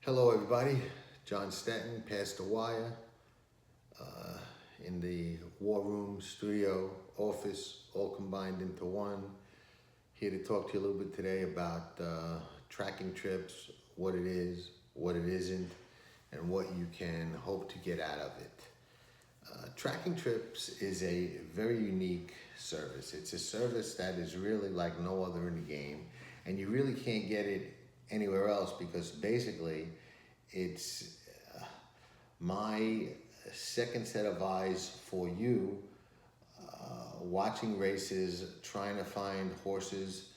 Hello, everybody. John Stettin, Past the Wire, uh, in the War Room studio office, all combined into one. Here to talk to you a little bit today about tracking trips, what it is, what it isn't, and what you can hope to get out of it. Tracking trips is a very unique service. It's a service that is really like no other in the game, and you really can't get it anywhere else because basically it's my second set of eyes for you, watching races, trying to find horses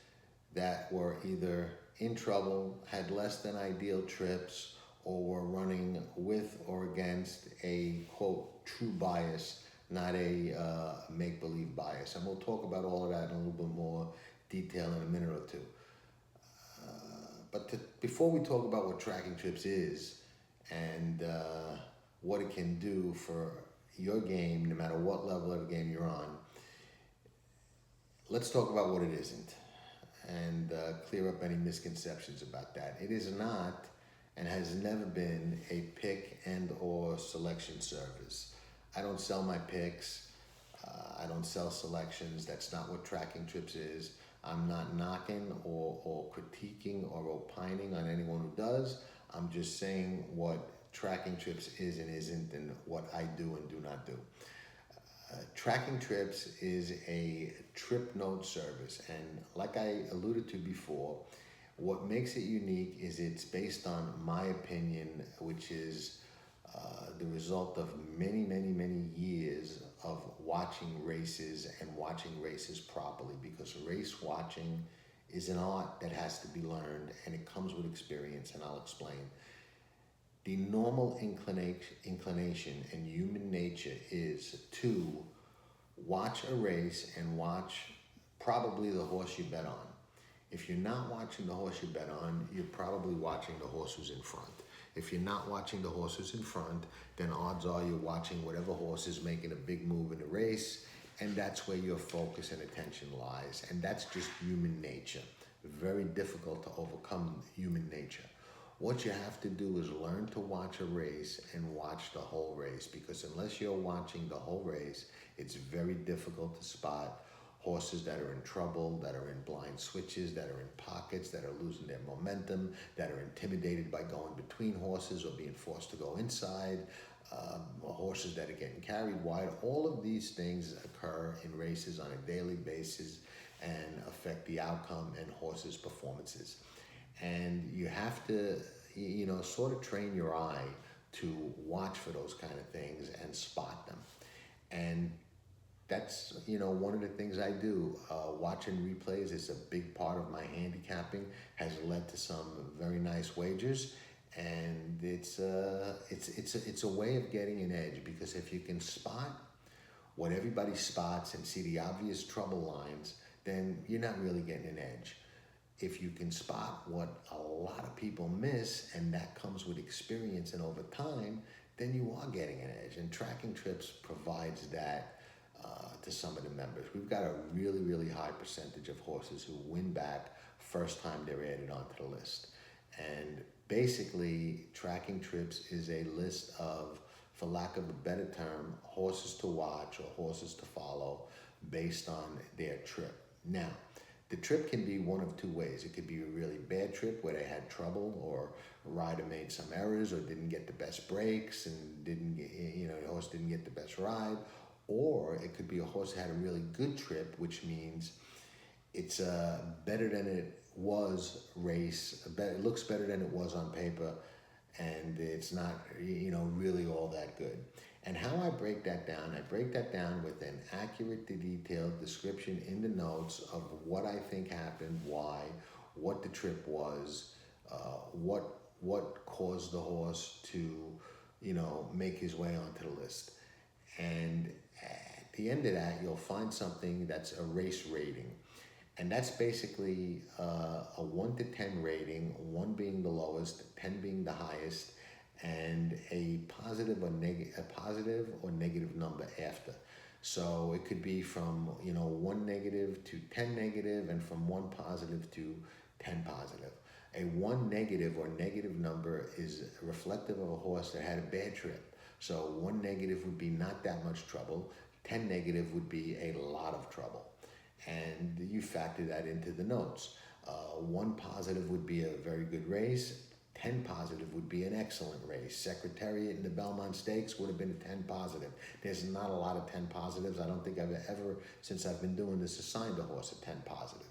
that were either in trouble, had less than ideal trips, or were running with or against a quote true bias, not a make-believe bias. And we'll talk about all of that in a little bit more detail in a minute or two. Before we talk about what tracking trips is and what it can do for your game, no matter what level of the game you're on, let's talk about what it isn't and clear up any misconceptions about that. It is not and has never been a pick and or selection service. I don't sell my picks. I don't sell selections. That's not what tracking trips is. I'm not knocking or critiquing or opining on anyone who does. I'm just saying what tracking trips is and isn't and what I do and do not do. Tracking trips is a trip note service, and like I alluded to before, what makes it unique is it's based on my opinion, which is the result of many years of watching races and watching races properly, because race watching is an art that has to be learned and it comes with experience, and I'll explain. The normal inclination in human nature is to watch a race and watch probably the horse you bet on. If you're not watching the horse you bet on, you're probably watching the horse who's in front. If you're not watching the horse who's in front, then odds are you're watching whatever horse is making a big move in the race, and that's where your focus and attention lies. And that's just human nature. Very difficult to overcome human nature. What you have to do is learn to watch a race and watch the whole race, because unless you're watching the whole race, it's very difficult to spot horses that are in trouble, that are in blind switches, that are in pockets, that are losing their momentum, that are intimidated by going between horses or being forced to go inside, horses that are getting carried wide. All of these things occur in races on a daily basis and affect the outcome and horses' performances. And you have to, sort of train your eye to watch for those kind of things and spot them. And that's one of the things I do. Watching replays is a big part of my handicapping. Has led to some very nice wagers, and it's a way of getting an edge, because if you can spot what everybody spots and see the obvious trouble lines, then you're not really getting an edge. If you can spot what a lot of people miss, and that comes with experience and over time, then you are getting an edge. And tracking trips provides that to some of the members. We've got a really high percentage of horses who win back first time they're added onto the list. And basically, tracking trips is a list of, for lack of a better term, horses to watch or horses to follow based on their trip. Now, the trip can be one of two ways. It could be a really bad trip where they had trouble, or a rider made some errors or didn't get the best breaks and didn't get, the horse didn't get the best ride. Or it could be a horse that had a really good trip, which means it's better than it was race. It looks better than it was on paper, and it's not, really all that good. And how I break that down with an accurate to detailed description in the notes of what I think happened, why, what the trip was, what caused the horse to, make his way onto the list. And at the end of that, you'll find something that's a race rating. And that's basically a 1 to 10 rating, 1 being the lowest, 10 being the highest, and a positive or negative number after. So it could be from 1 negative to 10 negative, and from 1 positive to 10 positive. A 1 negative or negative number is reflective of a horse that had a bad trip. So 1 negative would be not that much trouble. 10 negative would be a lot of trouble. And you factor that into the notes. 1 positive would be a very good race. 10 positive would be an excellent race. Secretariat in the Belmont Stakes would have been a 10 positive. There's not a lot of 10 positives. I don't think I've ever, since I've been doing this, assigned a horse a 10 positive.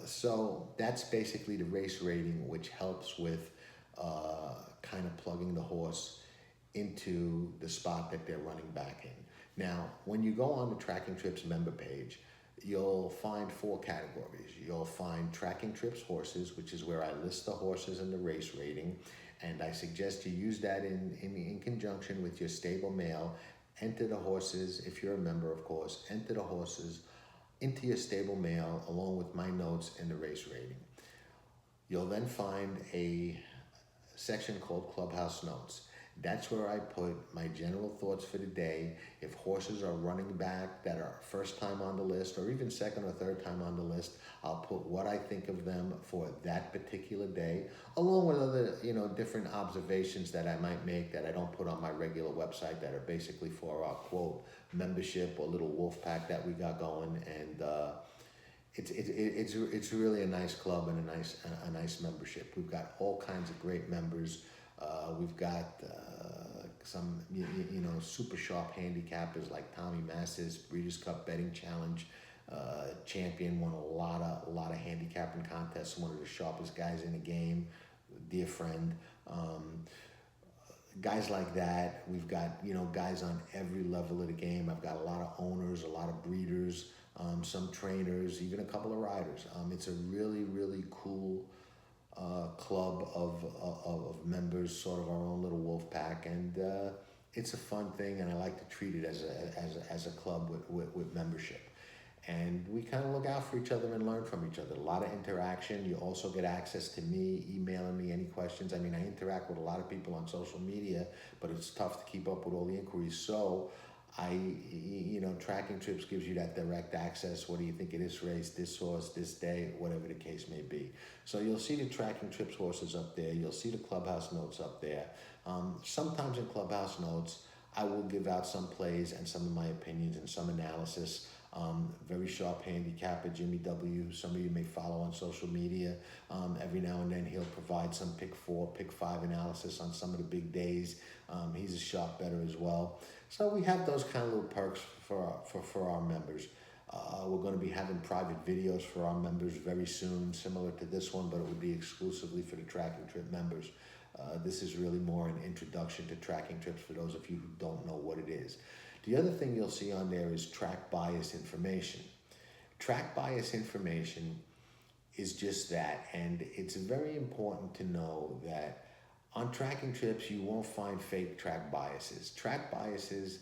So that's basically the race rating, which helps with kind of plugging the horse into the spot that they're running back in. Now, when you go on the Tracking Trips member page, you'll find 4 categories. You'll find Tracking Trips horses, which is where I list the horses and the race rating, and I suggest you use that in conjunction with your stable mail. Enter the horses, if you're a member, of course, enter the horses into your stable mail along with my notes and the race rating. You'll then find a section called Clubhouse Notes. That's where I put my general thoughts for the day. If horses are running back that are first time on the list or even second or third time on the list, I'll put what I think of them for that particular day, along with other, different observations that I might make that I don't put on my regular website that are basically for our quote membership or little wolf pack that we got going. And it's really a nice club and a nice membership. We've got all kinds of great members. We've got some super sharp handicappers like Tommy Massis, Breeders' Cup Betting Challenge champion, won a lot of handicapping contests. One of the sharpest guys in the game, dear friend. Guys like that. We've got guys on every level of the game. I've got a lot of owners, a lot of breeders, some trainers, even a couple of riders. It's a really, really cool club of members, sort of our own little wolf pack, and it's a fun thing, and I like to treat it as a club with membership. And we kind of look out for each other and learn from each other. A lot of interaction. You also get access to me, emailing me any questions. I mean, I interact with a lot of people on social media, but it's tough to keep up with all the inquiries. So Tracking Trips gives you that direct access. What do you think of this race, this horse, this day, whatever the case may be. So you'll see the Tracking Trips horses up there. You'll see the Clubhouse Notes up there. Sometimes in Clubhouse Notes, I will give out some plays and some of my opinions and some analysis. Very sharp handicapper, Jimmy W. Some of you may follow on social media. Every now and then he'll provide some pick 4, pick 5 analysis on some of the big days. He's a sharp bettor as well. So we have those kind of little perks for our members. We're going to be having private videos for our members very soon, similar to this one, but it will be exclusively for the Tracking Trip members. This is really more an introduction to Tracking Trips for those of you who don't know what it is. The other thing you'll see on there is track bias information. Track bias information is just that, and it's very important to know that on Tracking Trips, you won't find fake track biases. Track biases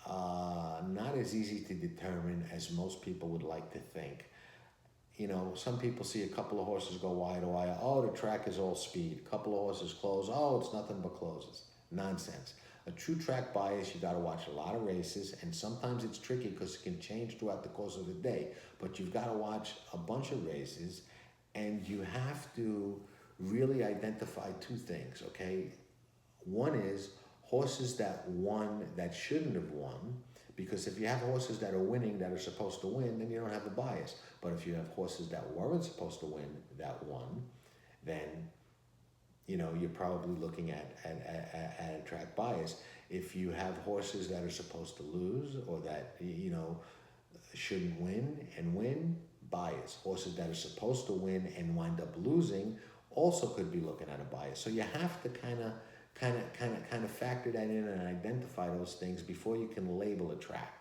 not as easy to determine as most people would like to think. Some people see a couple of horses go wide. Oh, the track is all speed. A couple of horses close. Oh, it's nothing but closes. Nonsense. A true track bias, you got to watch a lot of races, and sometimes it's tricky because it can change throughout the course of the day. But you've got to watch a bunch of races, and you have to really identify 2 things, okay? One is horses that won that shouldn't have won, because if you have horses that are winning that are supposed to win, then you don't have the bias. But if you have horses that weren't supposed to win that won, then you're probably looking at a track bias. If you have horses that are supposed to lose or that shouldn't win and win, bias. Horses that are supposed to win and wind up losing also could be looking at a bias. So you have to kind of factor that in and identify those things before you can label a track.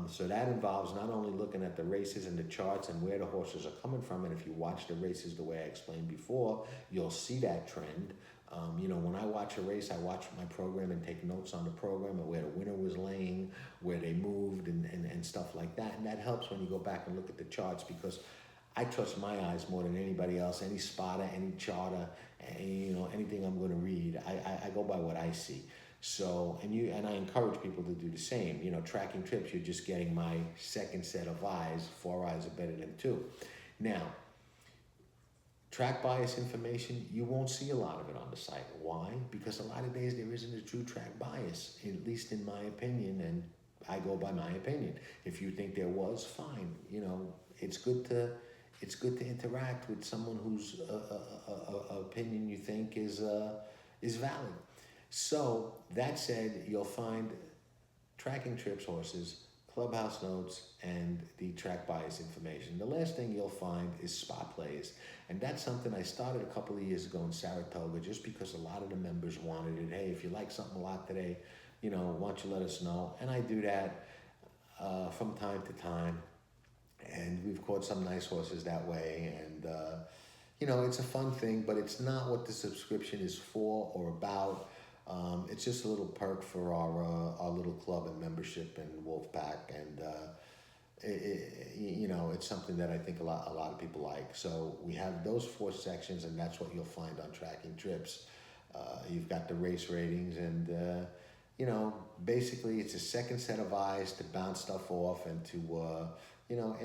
So that involves not only looking at the races and the charts and where the horses are coming from, and if you watch the races the way I explained before, you'll see that trend. When I watch a race, I watch my program and take notes on the program and where the winner was laying, where they moved and stuff like that. And that helps when you go back and look at the charts, because I trust my eyes more than anybody else. Any spotter, any charter, anything I'm going to read, I go by what I see. So, and I encourage people to do the same. Tracking Trips, you're just getting my second set of eyes. 4 eyes are better than 2. Now, Track bias information, you won't see a lot of it on the site. Why? Because a lot of days there isn't a true track bias, at least in my opinion, and I go by my opinion. If you think there was, fine. It's good to interact with someone whose opinion you think is valid. So that said, you'll find tracking trips horses, clubhouse notes, and the track bias information. The last thing you'll find is spot plays. And that's something I started a couple of years ago in Saratoga just because a lot of the members wanted it. Hey, if you like something a lot today, why don't you let us know? And I do that from time to time. And we've caught some nice horses that way. And, it's a fun thing, but it's not what the subscription is for or about. It's just a little perk for our little club and membership and Wolfpack, and it's something that I think a lot of people like. So we have those 4 sections, and that's what you'll find on Tracking Trips. You've got the race ratings, and basically it's a second set of eyes to bounce stuff off and to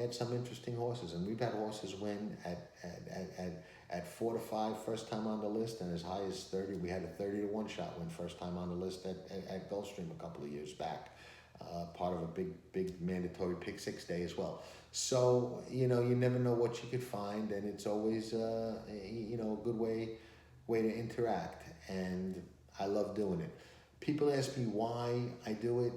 add some interesting horses. And we've had horses win at 4 to 5 first time on the list, and as high as 30. We had a 30 to 1 shot win first time on the list at Gulfstream a couple of years back. Part of a big mandatory pick 6 day as well. So you never know what you could find, and it's always a good way to interact, and I love doing it. People ask me why I do it.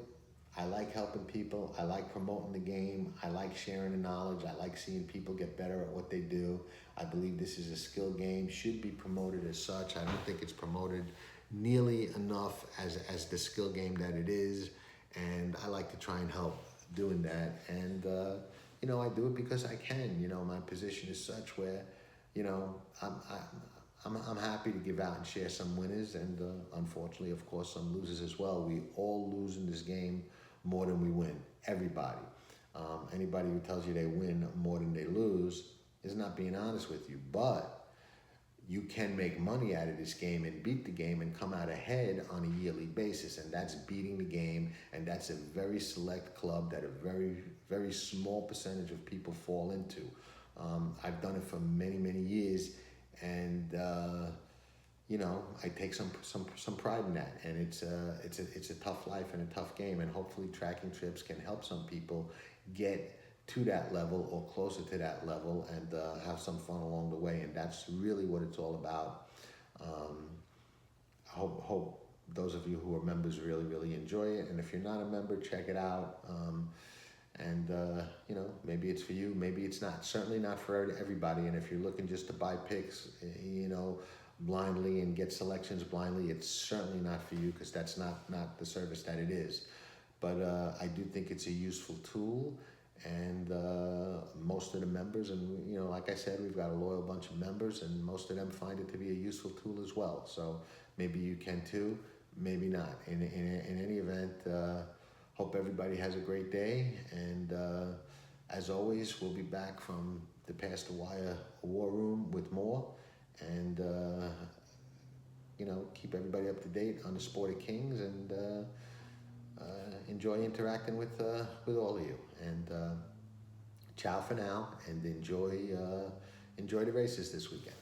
I like helping people. I like promoting the game. I like sharing the knowledge. I like seeing people get better at what they do. I believe this is a skill game, should be promoted as such. I don't think it's promoted nearly enough as the skill game that it is. And I like to try and help doing that. And, I do it because I can. My position is such where, I'm happy to give out and share some winners, and unfortunately, of course, some losers as well. We all lose in this game more than we win. Everybody. Anybody who tells you they win more than they lose is not being honest with you. But you can make money out of this game and beat the game and come out ahead on a yearly basis, and that's beating the game, and that's a very select club that a very, very small percentage of people fall into. I've done it for many, many years, and I take some pride in that, and it's a tough life and a tough game, and hopefully Tracking Trips can help some people get to that level or closer to that level, and have some fun along the way. And that's really what it's all about. I hope those of you who are members really, really enjoy it. And if you're not a member, check it out. Maybe it's for you, maybe it's not. Certainly not for everybody. And if you're looking just to buy picks, blindly and get selections blindly, it's certainly not for you, because that's not the service that it is. But I do think it's a useful tool. And most of the members, and like I said, we've got a loyal bunch of members, and most of them find it to be a useful tool as well. So maybe you can too, maybe not. In any event, hope everybody has a great day. And as always, we'll be back from the Past the Wire War Room with more. And keep everybody up to date on the Sport of Kings, and enjoy interacting with all of you. And ciao for now, and enjoy the races this weekend.